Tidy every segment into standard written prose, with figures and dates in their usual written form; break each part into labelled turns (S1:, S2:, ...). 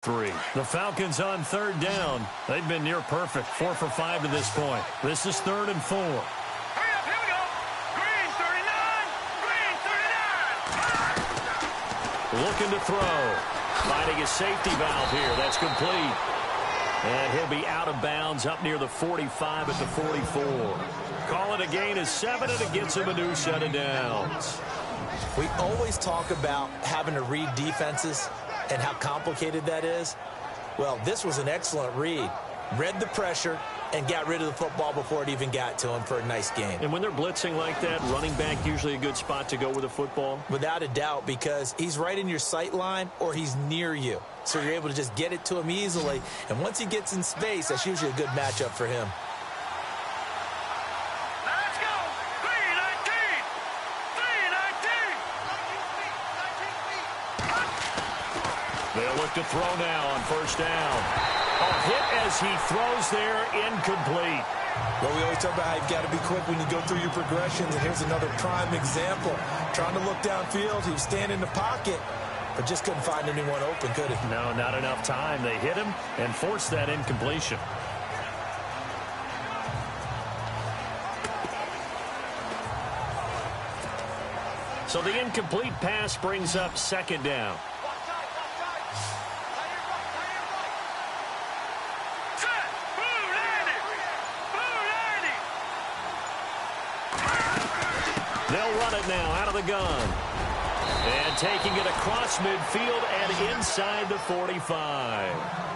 S1: 3. The Falcons on third down. They've been near perfect, 4 for 5 to this point. This is 3rd and 4.
S2: Hurry up, here we go. Green 39.
S1: Looking to throw. Finding a safety valve here. That's complete. And he'll be out of bounds up near the 45 at the 44. Call it a gain of 7, and it gets him a new set of downs.
S3: We always talk about having to read defenses and how complicated that is. Well, this was an excellent read. Read the pressure and got rid of the football before it even got to him for a nice game.
S1: And when they're blitzing like that, running back usually a good spot to go with the football?
S3: Without a doubt, because he's right in your sight line or he's near you. So you're able to just get it to him easily. And once he gets in space, that's usually a good matchup for him.
S2: Let's go. 319. 319.
S1: They'll look to throw now on first down. A hit as he throws there, incomplete.
S3: Well, we always talk about how you've got to be quick when you go through your progressions, and here's another prime example. Trying to look downfield, he was standing in the pocket, but just couldn't find anyone open, could he?
S1: No, not enough time. They hit him and forced that incompletion. So the incomplete pass brings up 2nd down. They'll run it now out of the gun. And taking it across midfield and inside the 45.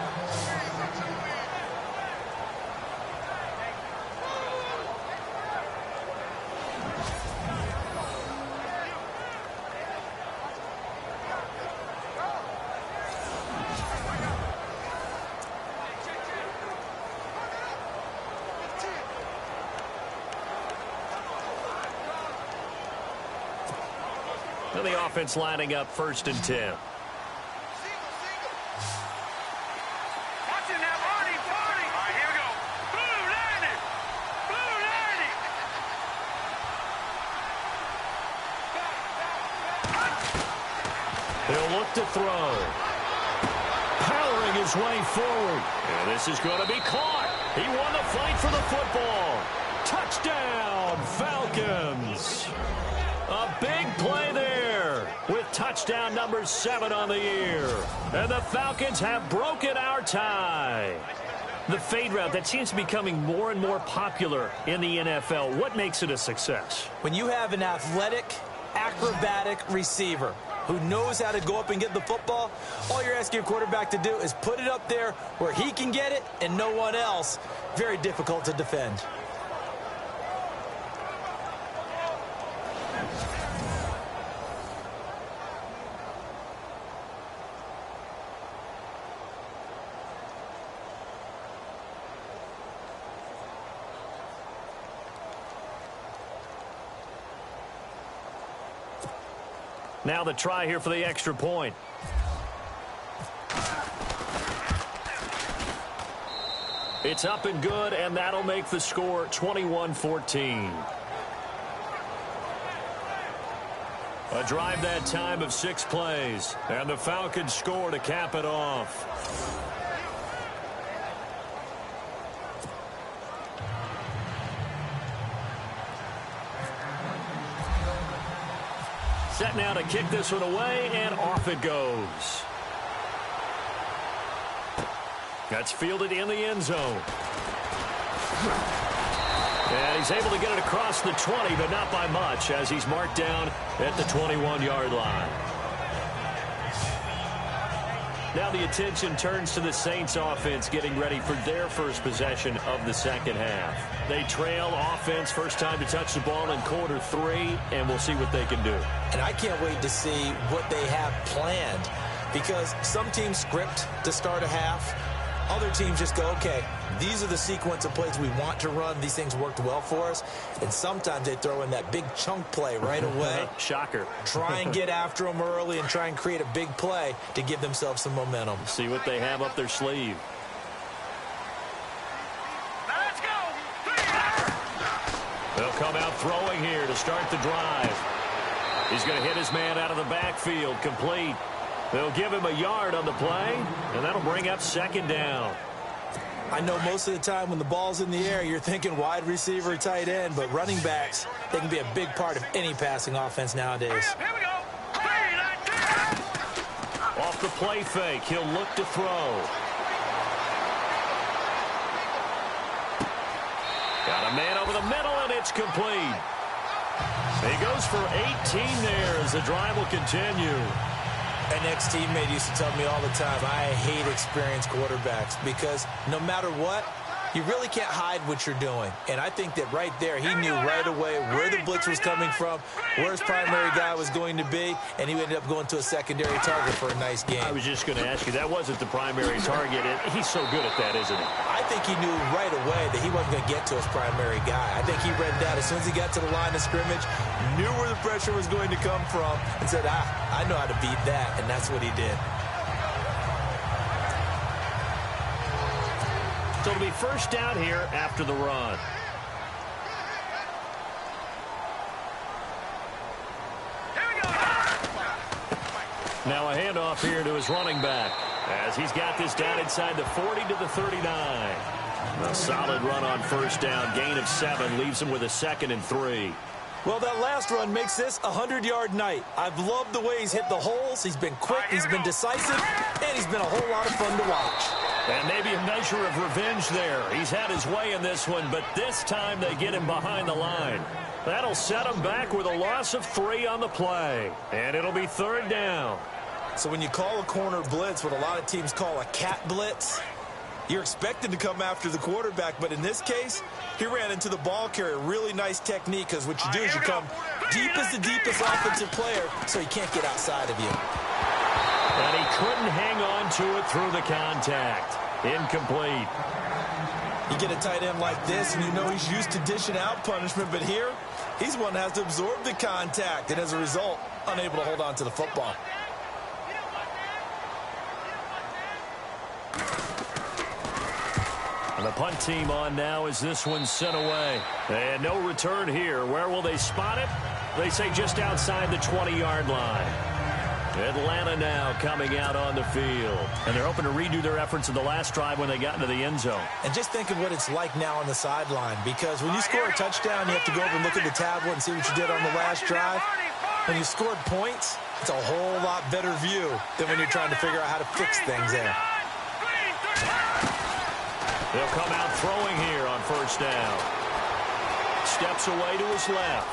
S1: The offense lining up 1st and 10.
S2: Watching that party. All right, here we go. Blue 90. Blue 90.
S1: He'll look to throw. Powering his way forward. And this is going to be caught. He won the fight for the football. Touchdown, Falcons. A big play there with touchdown number 7 on the year. And the Falcons have broken our tie. The fade route, that seems to be becoming more and more popular in the NFL. What makes it a success?
S3: When you have an athletic, acrobatic receiver who knows how to go up and get the football, all you're asking your quarterback to do is put it up there where he can get it and no one else. Very difficult to defend.
S1: Now the try here for the extra point. It's up and good, and that'll make the score 21-14. A drive that time of 6 plays, and the Falcons score to cap it off. Set now to kick this one away, and off it goes. That's fielded in the end zone. And he's able to get it across the 20, but not by much, as he's marked down at the 21-yard line. Now the attention turns to the Saints offense getting ready for their first possession of the second half. They trail offense, first time to touch the ball in quarter 3, and we'll see what they can do.
S3: And I can't wait to see what they have planned, because some teams script to start a half. Other teams just go, okay, these are the sequence of plays we want to run. These things worked well for us. And sometimes they throw in that big chunk play right away.
S1: Shocker.
S3: Try and get after them early and try and create a big play to give themselves some momentum.
S1: See what they have up their sleeve.
S2: Let's go.
S1: They'll come out throwing here to start the drive. He's going to hit his man out of the backfield, complete. They'll give him a yard on the play, and that'll bring up second down.
S3: I know most of the time when the ball's in the air, you're thinking wide receiver, tight end, but running backs, they can be a big part of any passing offense nowadays.
S2: Here we go.
S1: Off the play fake, he'll look to throw. Got a man over the middle, and it's complete. He goes for 18 there as the drive will continue.
S3: An ex-teammate used to tell me all the time, I hate experienced quarterbacks because no matter what, you really can't hide what you're doing. And I think that right there, he knew right away where the blitz was coming from, where his primary guy was going to be, and he ended up going to a secondary target for a nice game.
S1: I was just going to ask you, that wasn't the primary target. He's so good at that, isn't he?
S3: I think he knew right away that he wasn't going to get to his primary guy. I think he read that as soon as he got to the line of scrimmage, knew where the pressure was going to come from, and said, I know how to beat that, and that's what he did.
S1: So it'll be first down here after the run. Now a handoff here to his running back as he's got this down inside the 40 to the 39. A solid run on first down. Gain of 7 leaves him with a 2nd and 3.
S3: Well, that last run makes this a 100-yard night. I've loved the way he's hit the holes. He's been quick, he's been decisive, and he's been a whole lot of fun to watch.
S1: And maybe a measure of revenge there. He's had his way in this one, but this time they get him behind the line. That'll set him back with a loss of 3 on the play. And it'll be third down.
S3: So when you call a corner blitz, what a lot of teams call a cat blitz, you're expected to come after the quarterback, but in this case, he ran into the ball carrier. Really nice technique, because what you do is you come deep as the deepest offensive player, so he can't get outside of you.
S1: And he couldn't hang on to it through the contact. Incomplete.
S3: You get a tight end like this, and you know he's used to dishing out punishment, but here, he's one that has to absorb the contact, and as a result, unable to hold on to the football.
S1: And the punt team on now as this one's sent away. And no return here. Where will they spot it? They say just outside the 20-yard line. Atlanta now coming out on the field. And they're hoping to redo their efforts in the last drive when they got into the end zone.
S3: And just think of what it's like now on the sideline, because when you score a touchdown, you have to go over and look at the tablet and see what you did on the last drive. When you scored points, it's a whole lot better view than when you're trying to figure out how to fix things there.
S1: They'll come out throwing here on first down. Steps away to his left.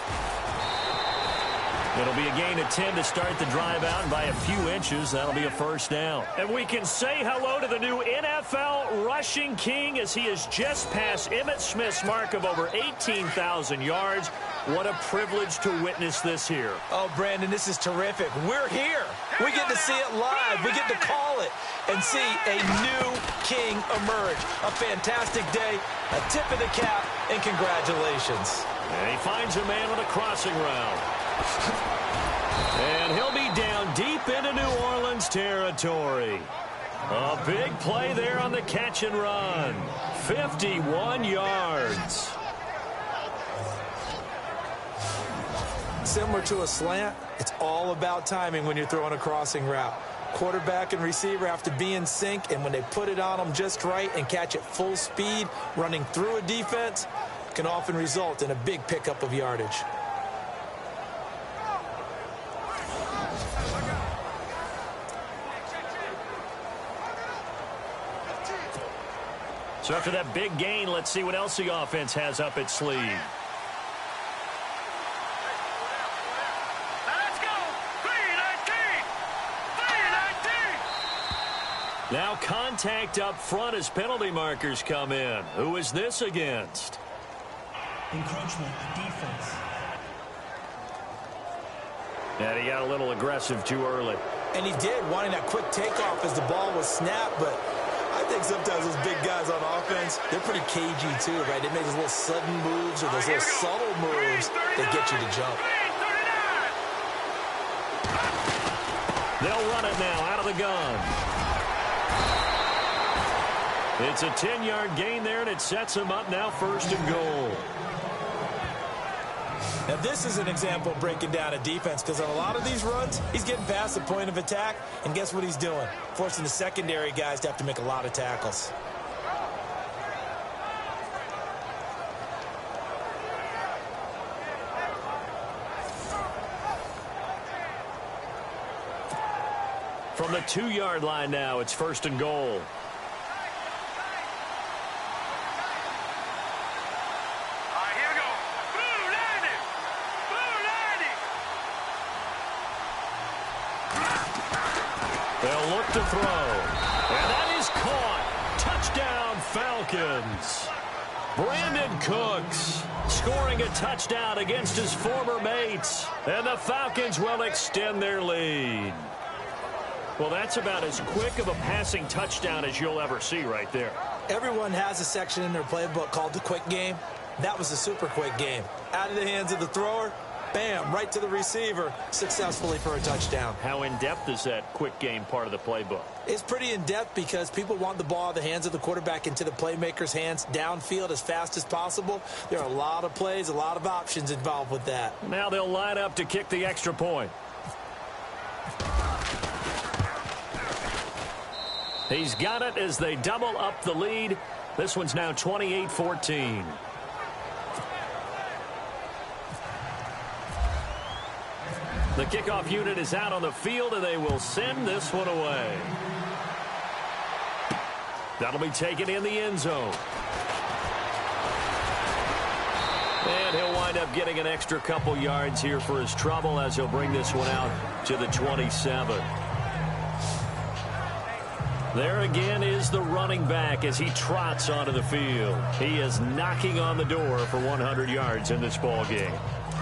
S1: It'll be a gain of 10 to start the drive out, and by a few inches, that'll be a first down. And we can say hello to the new NFL rushing king as he has just passed Emmitt Smith's mark of over 18,000 yards. What a privilege to witness this here.
S3: Oh, Brandon, this is terrific. We're here. We get to see it live. We get to call it and see a new king emerge. A fantastic day, a tip of the cap, and congratulations.
S1: And he finds a man on a crossing route. And he'll be down deep into New Orleans territory. A big play there on the catch and run. 51 yards.
S3: Similar to a slant, it's all about timing when you're throwing a crossing route. Quarterback and receiver have to be in sync, and when they put it on them just right and catch it full speed, running through a defense, can often result in a big pickup of yardage.
S1: So after that big gain, let's see what else the offense has up its sleeve.
S2: Let's go. 319. 319.
S1: Now contact up front as penalty markers come in. Who is this against?
S4: Encroachment, defense.
S1: And he got a little aggressive too early.
S3: And he did, wanting that quick takeoff as the ball was snapped, but I think sometimes those big guys on offense, they're pretty cagey too, right? They make those little sudden moves or those little subtle moves that get you to jump.
S1: They'll run it now out of the gun. It's a 10-yard gain there, and it sets them up now 1st and goal.
S3: Now, this is an example of breaking down a defense because on a lot of these runs, he's getting past the point of attack, and guess what he's doing? Forcing the secondary guys to have to make a lot of tackles.
S1: From the 2-yard line now, it's 1st and goal. They'll look to throw. And that is caught. Touchdown, Falcons. Brandon Cooks scoring a touchdown against his former mates. And the Falcons will extend their lead. Well, that's about as quick of a passing touchdown as you'll ever see right there.
S3: Everyone has a section in their playbook called the quick game. That was a super quick game. Out of the hands of the thrower, bam, right to the receiver, successfully for a touchdown.
S1: How in-depth is that quick game part of the playbook?
S3: It's pretty in-depth because people want the ball out of the hands of the quarterback into the playmaker's hands downfield as fast as possible. There are a lot of plays, a lot of options involved with that.
S1: Now they'll line up to kick the extra point. He's got it as they double up the lead. This one's now 28-14. The kickoff unit is out on the field, and they will send this one away. That'll be taken in the end zone. And he'll wind up getting an extra couple yards here for his trouble as he'll bring this one out to the 27. There again is the running back as he trots onto the field. He is knocking on the door for 100 yards in this ball game.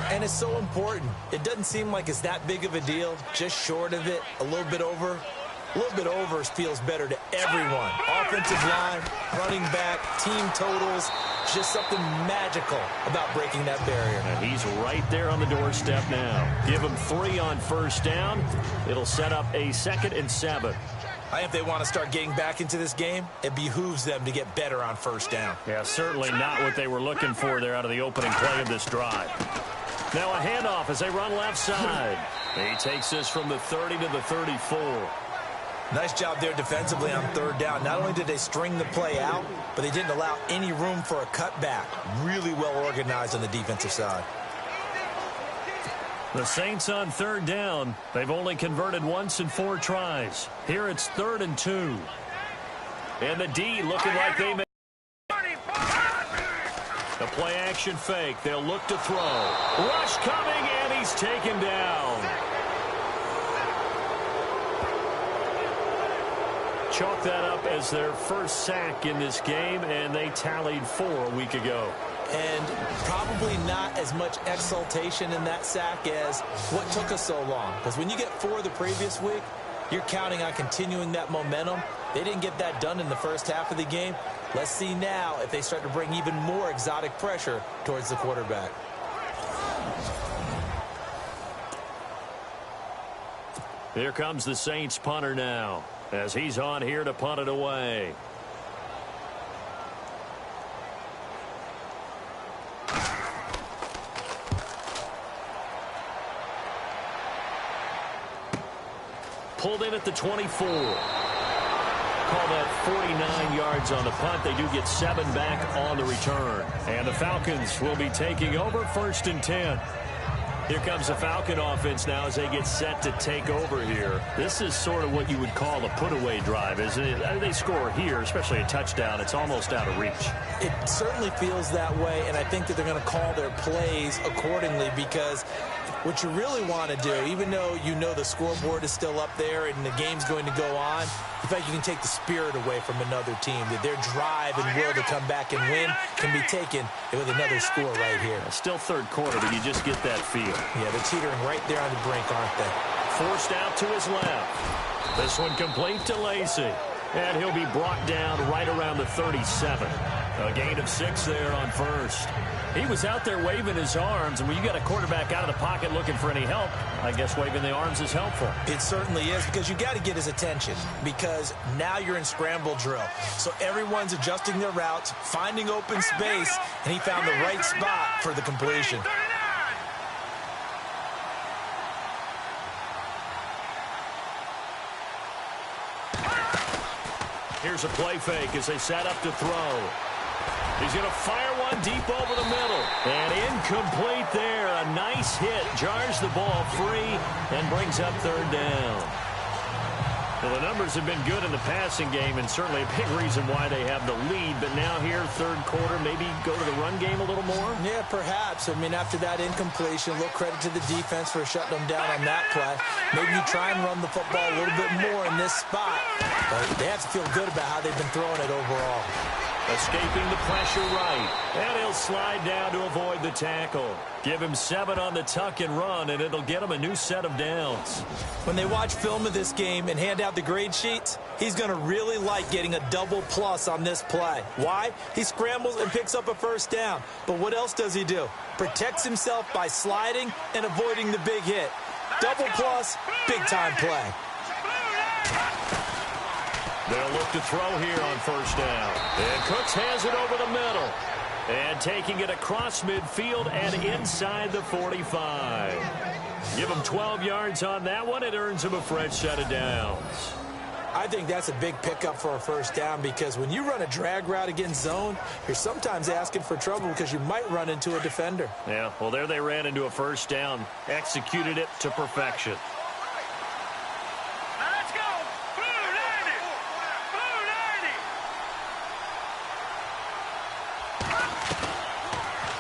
S3: And it's so important. It doesn't seem like it's that big of a deal. Just short of it, a little bit over. A little bit over feels better to everyone. Offensive line, running back, team totals. Just something magical about breaking that barrier.
S1: And he's right there on the doorstep now. Give him 3 on first down. It'll set up a 2nd and 7.
S3: I think if they want to start getting back into this game, it behooves them to get better on first down.
S1: Yeah, certainly not what they were looking for there out of the opening play of this drive. Now a handoff as they run left side. He takes this from the 30 to the 34.
S3: Nice job there defensively on 3rd down. Not only did they string the play out, but they didn't allow any room for a cutback. Really well organized on the defensive side.
S1: The Saints on 3rd down. They've only converted once in 4 tries. Here it's 3rd and 2. And the D looking like they may. The play action fake. They'll look to throw. Rush coming, and he's taken down. Chalk that up as their first sack in this game, and they tallied 4 a week ago.
S3: And probably not as much exultation in that sack as what took us so long. Because when you get 4 the previous week, you're counting on continuing that momentum. They didn't get that done in the first half of the game. Let's see now if they start to bring even more exotic pressure towards the quarterback.
S1: Here comes the Saints punter now as he's on here to punt it away. Pulled in at the 24. Call that 49 yards on the punt. They do get 7 back on the return. And the Falcons will be taking over 1st and 10. Here comes the Falcon offense now as they get set to take over here. This is sort of what you would call a put-away drive, isn't it? They score here, especially a touchdown. It's almost out of reach.
S3: It certainly feels that way, and I think that they're going to call their plays accordingly because what you really want to do, even though you know the scoreboard is still up there and the game's going to go on, in fact, you can take the spirit away from another team. That their drive and will to come back and win can be taken with another score right here.
S1: Still 3rd quarter, but you just get that feel.
S3: Yeah, they're teetering right there on the brink, aren't they?
S1: Forced out to his left. This one complete to Lacy. And he'll be brought down right around the 37. A gain of 6 there on first. He was out there waving his arms, and when you got a quarterback out of the pocket looking for any help, I guess waving the arms is helpful.
S3: It certainly is, because you got to get his attention, because now you're in scramble drill. So everyone's adjusting their routes, finding open space, and he found the right spot for the completion.
S1: Here's a play fake as they set up to throw. He's going to fire one deep over the middle. And incomplete there. A nice hit. Jars the ball free and brings up third down. Well, the numbers have been good in the passing game and certainly a big reason why they have the lead. But now here, third quarter, maybe go to the run game a little more?
S3: Yeah, perhaps. I mean, after that incompletion, a little credit to the defense for shutting them down on that play. Maybe you try and run the football a little bit more in this spot. But they have to feel good about how they've been throwing it overall.
S1: Escaping the pressure right. And he'll slide down to avoid the tackle. Give him 7 on the tuck and run, and it'll get him a new set of downs.
S3: When they watch film of this game and hand out the grade sheets, he's going to really like getting a double plus on this play. Why? He scrambles and picks up a first down. But what else does he do? Protects himself by sliding and avoiding the big hit. Double plus, big-time play.
S1: They'll look to throw here on first down. And Cooks has it over the middle. And taking it across midfield and inside the 45. Give him 12 yards on that one. It earns him a fresh set of downs.
S3: I think that's a big pickup for a first down because when you run a drag route against zone, you're sometimes asking for trouble because you might run into a defender.
S1: Yeah, well, there they ran into a first down. Executed it to perfection.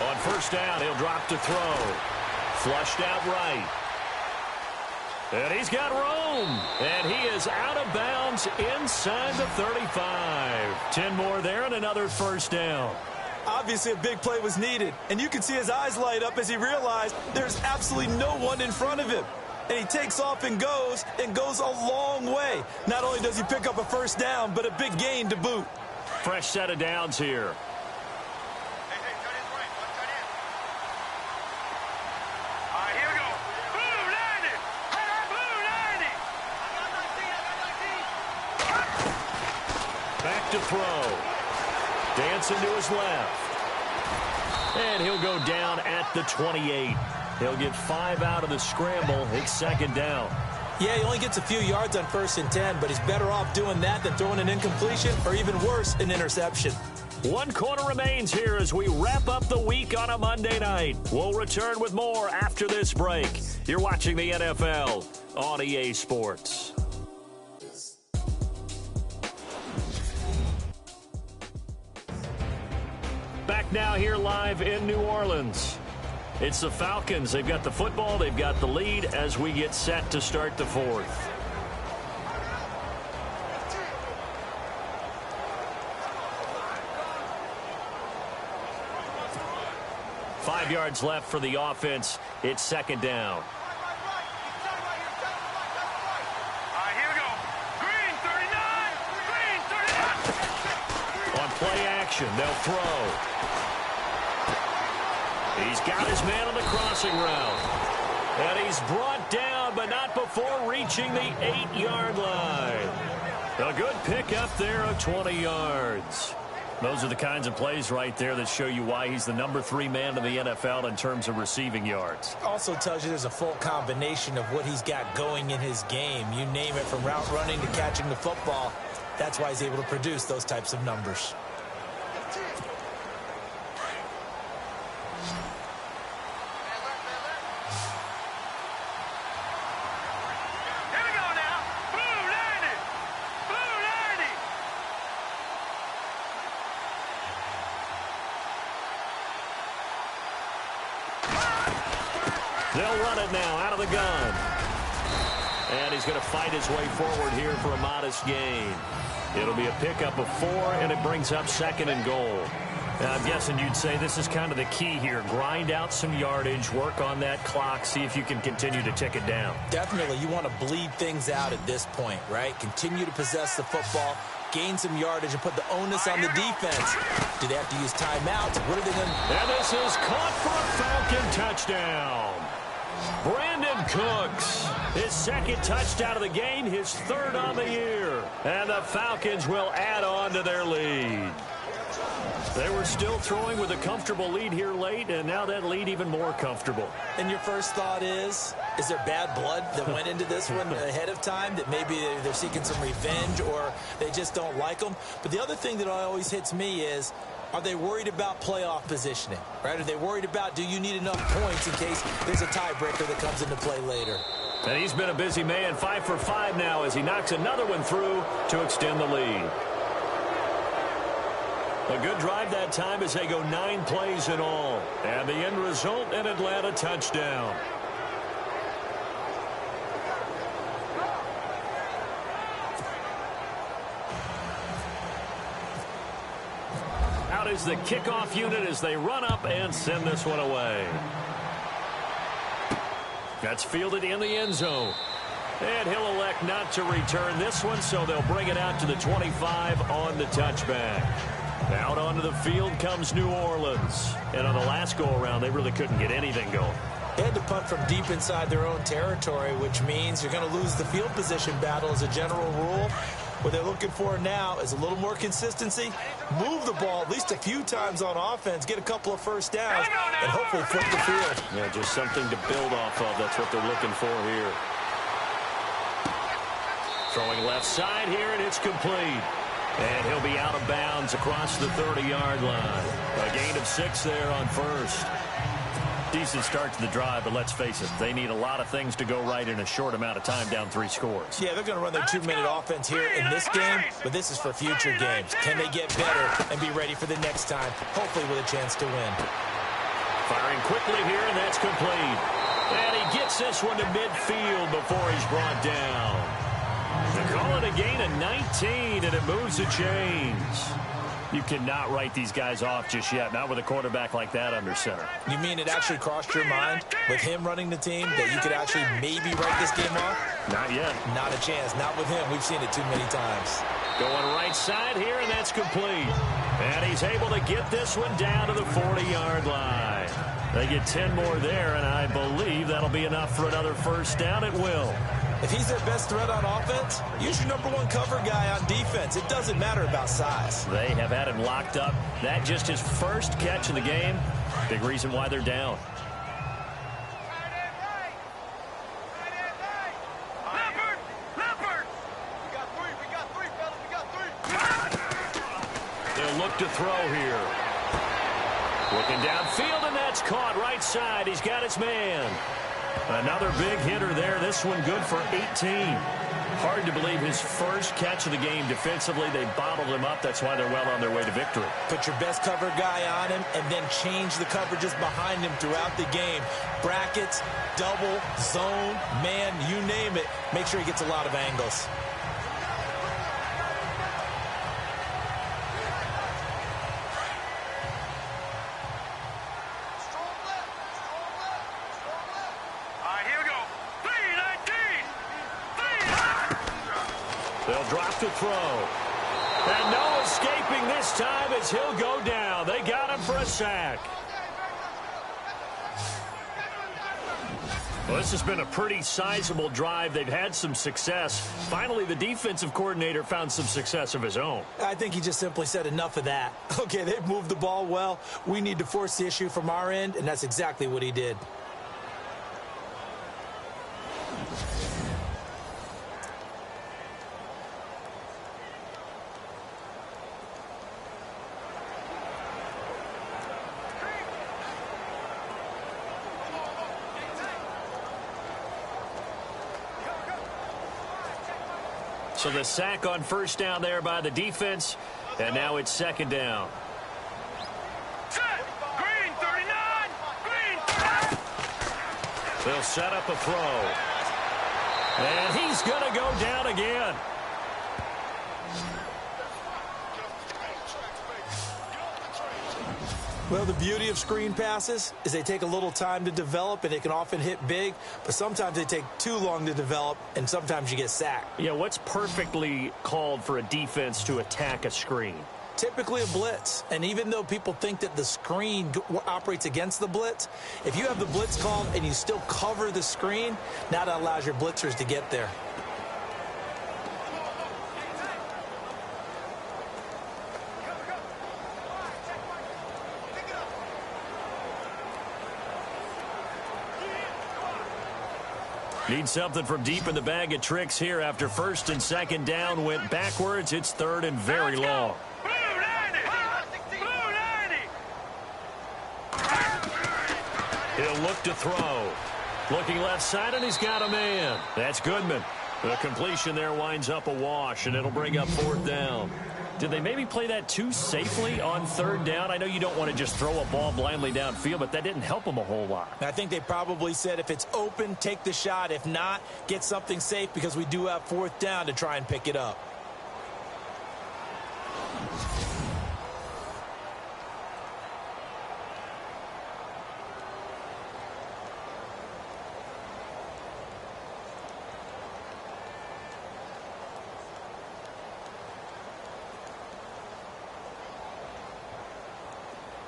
S1: On first down, he'll drop to throw. Flushed out right. And he's got room. And he is out of bounds inside the 35. 10 more there and another first down.
S3: Obviously, a big play was needed. And you can see his eyes light up as he realized there's absolutely no one in front of him. And he takes off and goes a long way. Not only does he pick up a first down, but a big gain to boot.
S1: Fresh set of downs here. To throw. Dancing to his left. And he'll go down at the 28. He'll get 5 out of the scramble. It's second down.
S3: Yeah, he only gets a few yards on 1st and 10, but he's better off doing that than throwing an incompletion or even worse, an interception.
S1: 1 quarter remains here as we wrap up the week on a Monday night. We'll return with more after this break. You're watching the NFL on EA Sports. Back now here live in New Orleans. It's the Falcons. They've got the football. They've got the lead as we get set to start the fourth. Five yards left for the offense. It's second down. Play action. They'll throw. He's got his man on the crossing route. And he's brought down, but not before reaching the 8-yard line. A good pickup there of 20 yards. Those are the kinds of plays right there that show you why he's the number 3 man in the NFL in terms of receiving yards.
S3: Also tells you there's a full combination of what he's got going in his game. You name it, from route running to catching the football. That's why he's able to produce those types of numbers.
S1: They'll run it now out of the gun. And he's going to fight his way forward here for a modest gain. It'll be a pickup of 4, and it brings up 2nd and goal. Now, I'm guessing you'd say this is kind of the key here. Grind out some yardage, work on that clock, see if you can continue to tick it down.
S3: Definitely. You want to bleed things out at this point, right? Continue to possess the football, gain some yardage, and put the onus on the defense. Do they have to use timeouts? What are they going to do?
S1: And this is caught for a Falcon touchdown. Brandon Cooks, his 2nd touchdown of the game, his 3rd on the year. And the Falcons will add on to their lead. They were still throwing with a comfortable lead here late, and now that lead even more comfortable.
S3: And your first thought is there bad blood that went into this one ahead of time, that maybe they're seeking some revenge or they just don't like them? But the other thing that always hits me is, are they worried about playoff positioning, right? Are they worried about, do you need enough points in case there's a tiebreaker that comes into play later?
S1: And he's been a busy man, 5 for 5 now as he knocks another one through to extend the lead. A good drive that time as they go 9 plays in all. And the end result, an Atlanta touchdown. Out is the kickoff unit as they run up and send this one away. That's fielded in the end zone. And he'll elect not to return this one, so they'll bring it out to the 25 on the touchback. Out onto the field comes New Orleans. And on the last go-around, they really couldn't get anything going.
S3: They had to punt from deep inside their own territory, which means you're going to lose the field position battle as a general rule. What they're looking for now is a little more consistency, move the ball at least a few times on offense, get a couple of first downs, and hopefully flip the field.
S1: Yeah, just something to build off of. That's what they're looking for here. Throwing left side here, and it's complete. And he'll be out of bounds across the 30-yard line. A gain of 6 there on first. Decent start to the drive, but let's face it, they need a lot of things to go right in a short amount of time, down 3 scores.
S3: Yeah, they're going to run their 2-minute offense here in this game, but this is for future games. Can they get better and be ready for the next time, hopefully with a chance to win?
S1: Firing quickly here, and that's complete. And he gets this one to midfield before he's brought down. They call it a gain of 19, and it moves the chains. You cannot write these guys off just yet, not with a quarterback like that under center.
S3: You mean it actually crossed your mind with him running the team that you could actually maybe write this game off?
S1: Not yet.
S3: Not a chance. Not with him. We've seen it too many times.
S1: Going right side here, and that's complete. And he's able to get this one down to the 40-yard line. They get 10 more there, and I believe that'll be enough for another first down. It will.
S3: If he's their best threat on offense, use your #1 cover guy on defense. It doesn't matter about size.
S1: They have had him locked up. That just his first catch of the game. Big reason why they're down. They'll look to throw here. Looking downfield, and that's caught right side. He's got his man. Another big hitter there. This one good for 18. Hard to believe his first catch of the game defensively. They bottled him up. That's why they're well on their way to victory.
S3: Put your best cover guy on him and then change the coverages behind him throughout the game. Brackets, double, zone, man, you name it. Make sure he gets a lot of angles.
S1: They'll drop to throw. And no escaping this time as he'll go down. They got him for a sack. Well, this has been a pretty sizable drive. They've had some success. Finally, the defensive coordinator found some success of his own.
S3: I think he just simply said enough of that. Okay, they've moved the ball well. We need to force the issue from our end, and that's exactly what he did.
S1: So the sack on first down there by the defense, and now it's second down.
S2: Green 39! Green!
S1: They'll set up a throw. And he's going to go down again.
S3: Well, the beauty of screen passes is they take a little time to develop, and they can often hit big, but sometimes they take too long to develop, and sometimes you get sacked.
S1: Yeah, what's perfectly called for a defense to attack a screen?
S3: Typically a blitz, and even though people think that the screen operates against the blitz, if you have the blitz called and you still cover the screen, now that allows your blitzers to get there.
S1: Need something from deep in the bag of tricks here after first and second down went backwards. It's third and very long. He'll look to throw. Looking left side, and he's got a man. That's Goodman. The completion there winds up a wash, and it'll bring up fourth down. Did they maybe play that too safely on third down? I know you don't want to just throw a ball blindly downfield, but that didn't help them a whole lot.
S3: I think they probably said if it's open, take the shot. If not, get something safe because we do have fourth down to try and pick it up.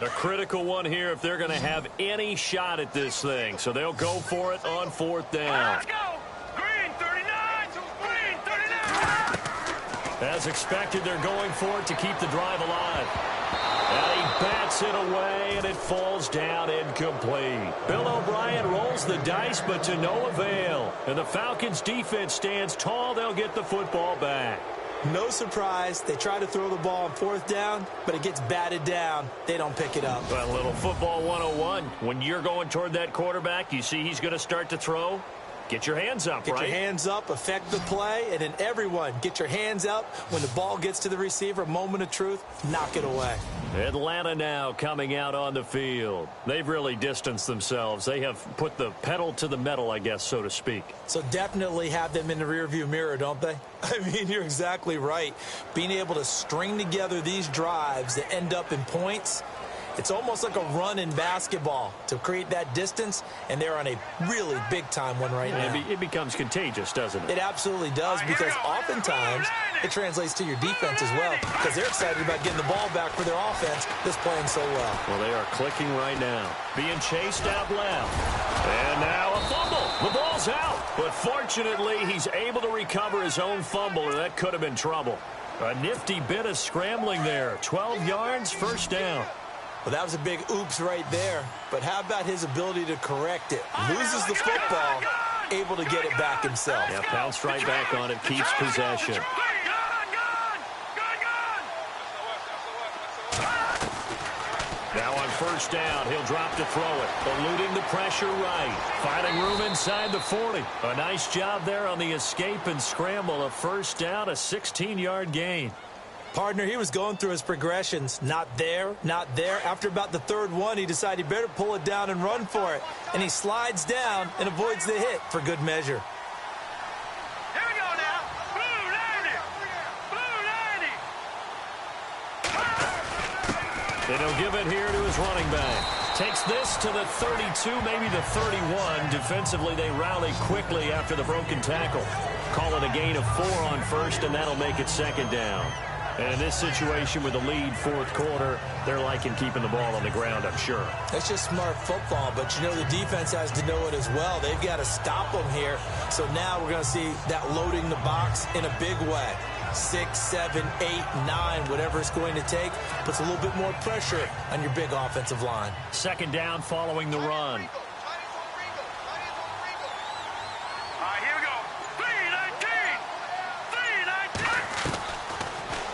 S1: A critical one here if they're going to have any shot at this thing. So they'll go for it on fourth down.
S2: Let's go. Green 39. Green 39.
S1: As expected, they're going for it to keep the drive alive. And he bats it away, and it falls down incomplete. Bill O'Brien rolls the dice, but to no avail. And the Falcons' defense stands tall. They'll get the football back.
S3: No surprise. They try to throw the ball on fourth down, but it gets batted down. They don't pick it up.
S1: A little football 101. When you're going toward that quarterback, you see he's going to start to throw. Get your hands up,
S3: right?
S1: Get
S3: your hands up, affect the play, and then everyone get your hands up. When the ball gets to the receiver, moment of truth, knock it away.
S1: Atlanta now coming out on the field. They've really distanced themselves. They have put the pedal to the metal, I guess, so to speak.
S3: So definitely have them in the rearview mirror, don't they? I mean, you're exactly right. Being able to string together these drives that end up in points, it's almost like a run in basketball to create that distance, and they're on a really big-time one right now.
S1: It becomes contagious, doesn't it?
S3: It absolutely does, because oftentimes it translates to your defense as well, because they're excited about getting the ball back for their offense that's playing so well.
S1: Well, they are clicking right now. Being chased out left. And now a fumble. The ball's out. But fortunately, he's able to recover his own fumble, or that could have been trouble. A nifty bit of scrambling there. 12 yards, first down.
S3: Well, that was a big oops right there. But how about his ability to correct it? Loses the football, able to get it back himself.
S1: Yeah, pounced right back on it, keeps possession. Now on first down, he'll drop to throw it. Eluding the pressure right. Finding room inside the 40. A nice job there on the escape and scramble. A first down, a 16-yard gain.
S3: Partner, he was going through his progressions. Not there, not there. After about the third one, he decided he better pull it down and run for it. And he slides down and avoids the hit for good measure.
S2: Here we go now. Blue 90. Blue 90.
S1: Then he'll give it here to his running back. Takes this to the 32, maybe the 31. Defensively, they rally quickly after the broken tackle. Call it a gain of 4 on first, and that'll make it second down. And in this situation with the lead fourth quarter, they're liking keeping the ball on the ground, I'm sure.
S3: That's just smart football, but you know the defense has to know it as well. They've got to stop them here. So now we're going to see that loading the box in a big way. 6, 7, 8, 9, whatever it's going to take, puts a little bit more pressure on your big offensive line.
S1: Second down following the run.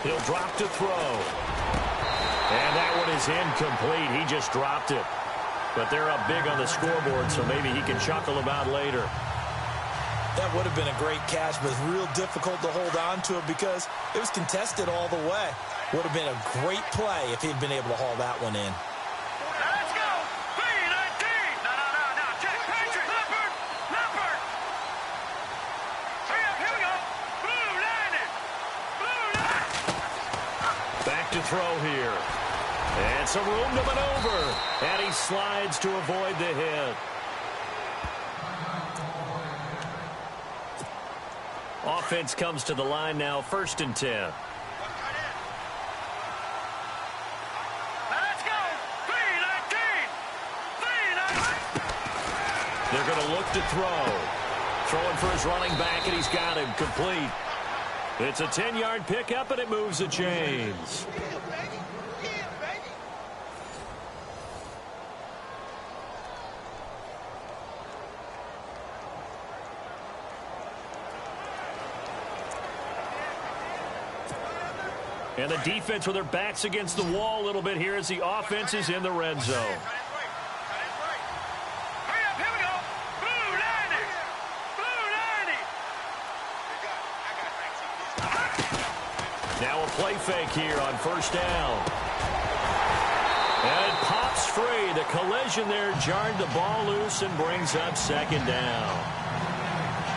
S1: He'll drop to throw. And that one is incomplete. He just dropped it. But they're up big on the scoreboard, so maybe he can chuckle about later.
S3: That would have been a great catch, but it's real difficult to hold on to it because it was contested all the way. Would have been a great play if he'd been able to haul that one in.
S2: Let's go. B-19. No. Check. Patrick. Leopard. Here we go. Blue 90.
S1: Back to throw here. And some room to maneuver. And he slides to avoid the hit. Offense comes to the line now, 1st and 10.
S2: Let's go. B-19.
S1: They're going to look to throw. Throwing for his running back, and he's got him complete. It's a 10-yard pickup, and it moves the chains. And the defense with their backs against the wall a little bit here as the offense is in the red zone.
S2: Hurry up, here we go. Blue 90. Blue 90.
S1: Now a play fake here on first down. And it pops free. The collision there jarred the ball loose and brings up second down.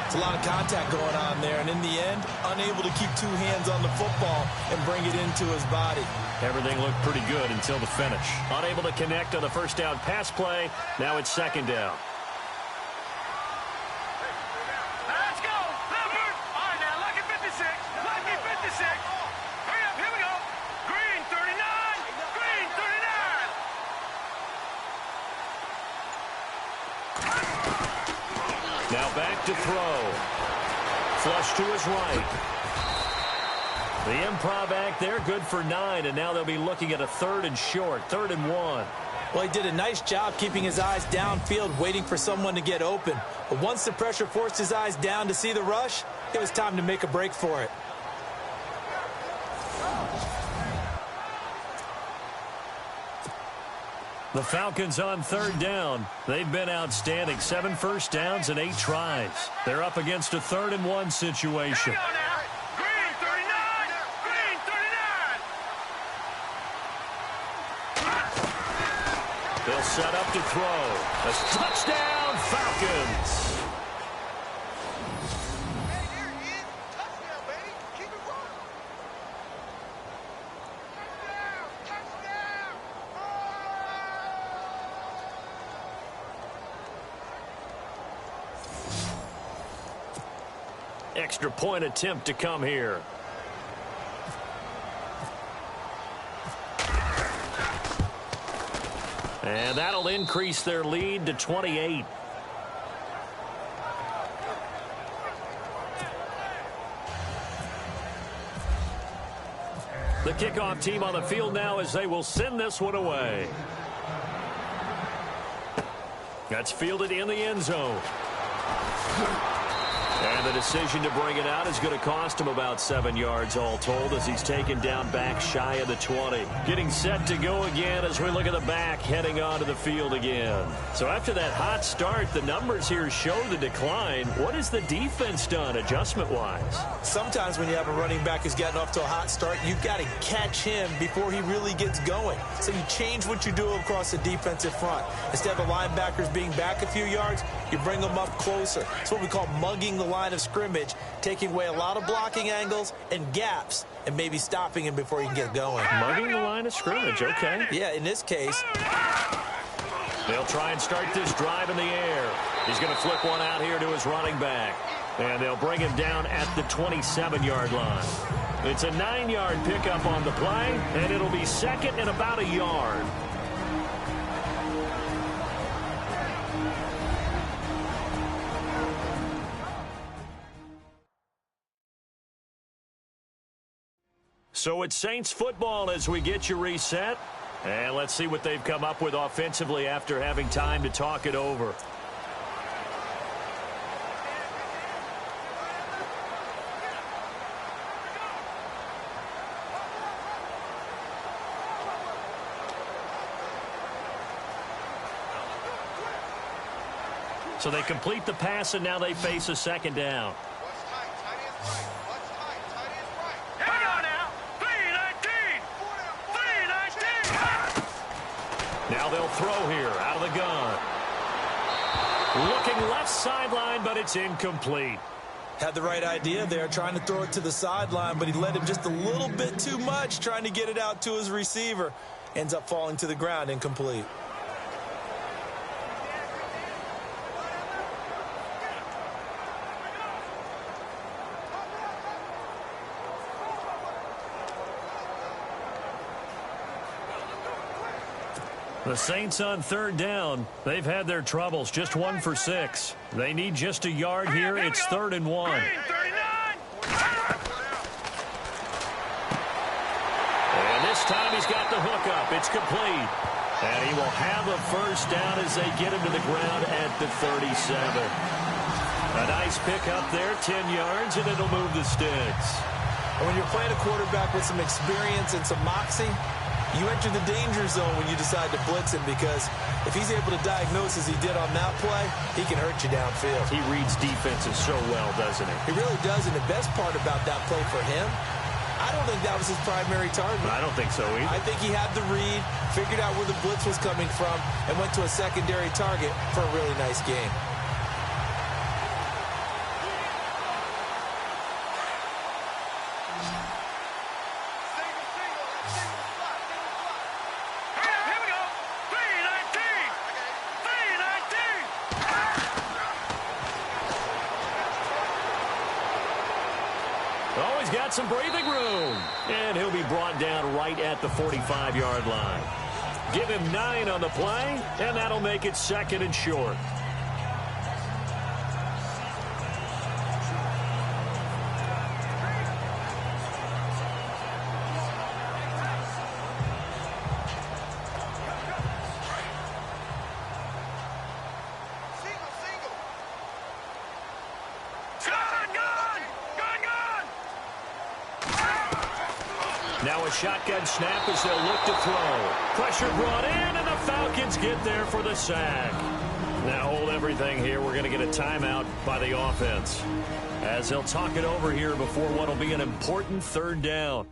S3: It's a lot of contact going on there, and in the end, unable to keep two hands on the football and bring it into his body.
S1: Everything looked pretty good until the finish. Unable to connect on the first down pass play. Now it's second down.
S2: Let's go. Leopard. All right, now, lucky 56. Lucky 56. Hurry up, here we go. Green 39. Green 39.
S1: Now back to throw. Flush to his right. The improv act there, good for 9, and now they'll be looking at a 3rd and short, 3rd and 1.
S3: Well, he did a nice job keeping his eyes downfield, waiting for someone to get open. But once the pressure forced his eyes down to see the rush, it was time to make a break for it.
S1: The Falcons on 3rd down. They've been outstanding. 7 first downs and 8 tries. They're up against a 3rd and 1 situation.
S2: Here we go now. Green 39. Green 39.
S1: They'll set up to throw. A touchdown, Falcons.
S2: Hey, there it is. Touchdown, baby. Keep it rolling. Touchdown.
S1: Extra point attempt to come here. And that'll increase their lead to 28. The kickoff team on the field now as they will send this one away. That's fielded in the end zone. And the decision to bring it out is going to cost him about 7 yards all told as he's taken down back shy of the 20. Getting set to go again as we look at the back heading onto the field again. So after that hot start, the numbers here show the decline. What has the defense done adjustment-wise?
S3: Sometimes when you have a running back who's gotten off to a hot start, you've got to catch him before he really gets going. So you change what you do across the defensive front. Instead of the linebackers being back a few yards, you bring them up closer. It's what we call mugging the line of scrimmage, taking away a lot of blocking angles and gaps and maybe stopping him before he can get going.
S1: Mugging the line of scrimmage, okay.
S3: Yeah, in this case.
S1: They'll try and start this drive in the air. He's going to flip one out here to his running back. And they'll bring him down at the 27-yard line. It's a 9-yard pickup on the play, and it'll be second and about a yard. So it's Saints football as we get you reset. And let's see what they've come up with offensively after having time to talk it over. So they complete the pass, and now they face a second down. Now they'll throw here out of the gun. Looking left sideline, but it's incomplete.
S3: Had the right idea there, trying to throw it to the sideline, but he led him just a little bit too much, trying to get it out to his receiver. Ends up falling to the ground, incomplete.
S1: The Saints on third down. They've had their troubles. Just 1 for 6. They need just a yard here. It's 3rd and 1. And this time he's got the hookup. It's complete. And he will have a first down as they get him to the ground at the 37. A nice pickup there, 10 yards, and it'll move the sticks.
S3: And when you're playing a quarterback with some experience and some moxie, you enter the danger zone when you decide to blitz him, because if he's able to diagnose as he did on that play, he can hurt you downfield.
S1: He reads defenses so well, doesn't he?
S3: He really does, and the best part about that play for him, I don't think that was his primary target.
S1: I don't think so either.
S3: I think he had the read, figured out where the blitz was coming from, and went to a secondary target for a really nice game.
S1: Got some breathing room, and he'll be brought down right at the 45-yard line. Give him 9 on the play, and that'll make it 2nd and short. Now a shotgun snap as they'll look to throw. Pressure brought in, and the Falcons get there for the sack. Now hold everything here. We're going to get a timeout by the offense, as they'll talk it over here before what will be an important 3rd down.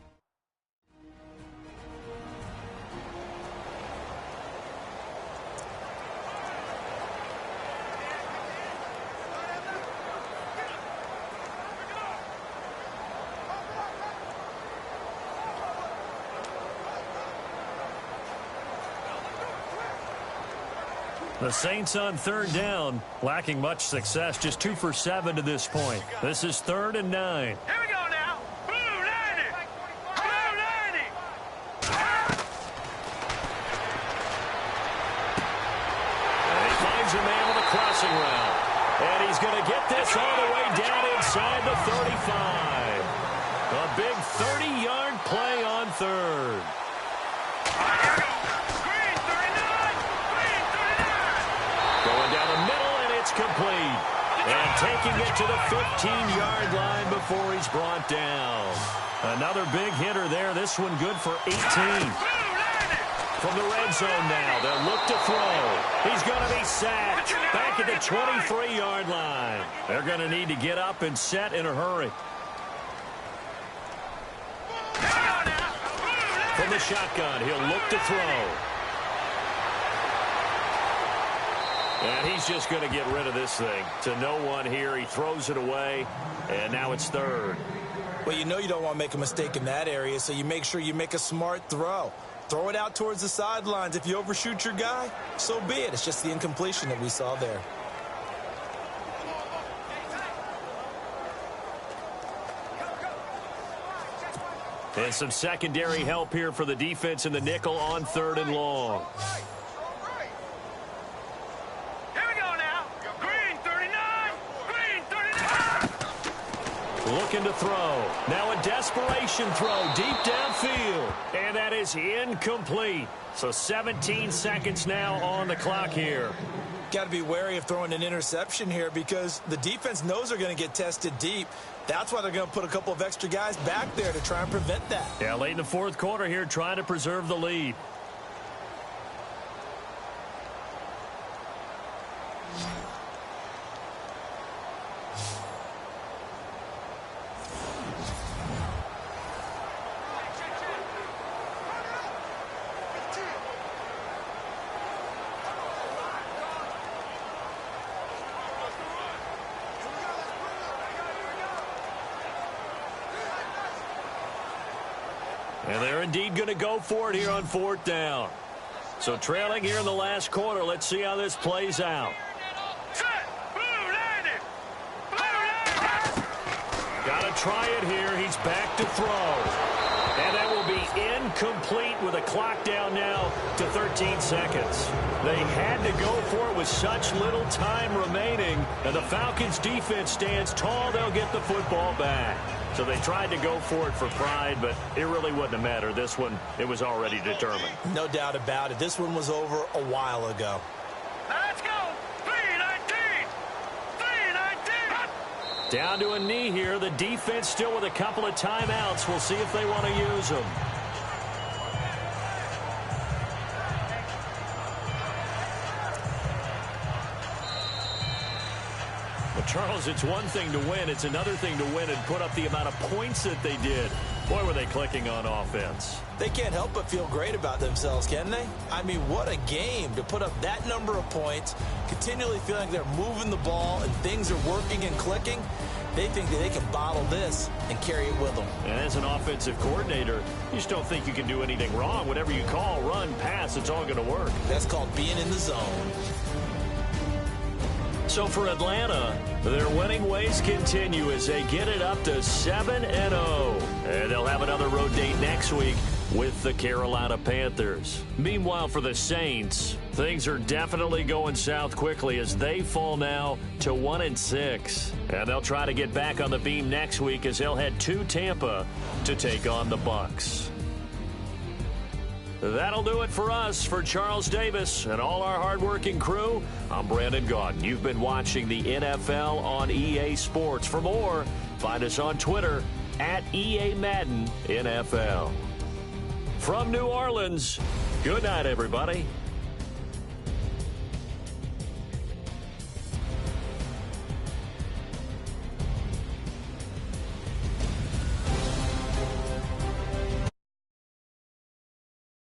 S1: The Saints on 3rd down, lacking much success, just 2 for 7 to this point. This is 3rd and 9.
S2: Here we go now. Blue 90. Blue 90.
S1: And he finds a man with a crossing route. And he's going to get this all the way down inside the 35. A big 30-yard play on 3rd. Complete. And taking it to the 15-yard line before he's brought down. Another big hitter there. This one good for 18. From the red zone now, they'll look to throw. He's going to be sacked back at the 23-yard line. They're going to need to get up and set in a hurry. From the shotgun, he'll look to throw. And he's just going to get rid of this thing to no one here. He throws it away, and now it's 3rd.
S3: Well, you know you don't want to make a mistake in that area, so you make sure you make a smart throw. Throw it out towards the sidelines. If you overshoot your guy, so be it. It's just the incompletion that we saw there.
S1: And some secondary help here for the defense in the nickel on 3rd and long. Looking to throw. Now a desperation throw deep downfield. And that is incomplete. So 17 seconds now on the clock here.
S3: Got to be wary of throwing an interception here, because the defense knows they're going to get tested deep. That's why they're going to put a couple of extra guys back there to try and prevent that.
S1: Yeah, late in the 4th quarter here, trying to preserve the lead. And they're indeed going to go for it here on 4th down. So trailing here in the last quarter. Let's see how this plays out. Got to try it here. He's back to throw. And that will be incomplete with a clock down now to 13 seconds. They had to go for it with such little time remaining. And the Falcons defense stands tall. They'll get the football back. So they tried to go for it for pride, but it really wouldn't have mattered. This one, it was already determined.
S3: No doubt about it. This one was over a while ago.
S2: Let's go. 3-19. 3-19.
S1: Down to a knee here. The defense still with a couple of timeouts. We'll see if they want to use them. But Charles, it's one thing to win. It's another thing to win and put up the amount of points that they did. Boy, were they clicking on offense.
S3: They can't help but feel great about themselves, can they? I mean, what a game to put up that number of points, continually feeling like they're moving the ball and things are working and clicking. They think that they can bottle this and carry it with them.
S1: And as an offensive coordinator, you just don't think you can do anything wrong. Whatever you call, run, pass, it's all going to work.
S3: That's called being in the zone.
S1: So for Atlanta, their winning ways continue as they get it up to 7-0. And they'll have another road date next week with the Carolina Panthers. Meanwhile, for the Saints, things are definitely going south quickly as they fall now to 1-6. And they'll try to get back on the beam next week as they'll head to Tampa to take on the Bucs. That'll do it for us. For Charles Davis and all our hardworking crew, I'm Brandon Gaudin. You've been watching the NFL on EA Sports. For more, find us on Twitter at EA Madden NFL. From New Orleans, good night, everybody.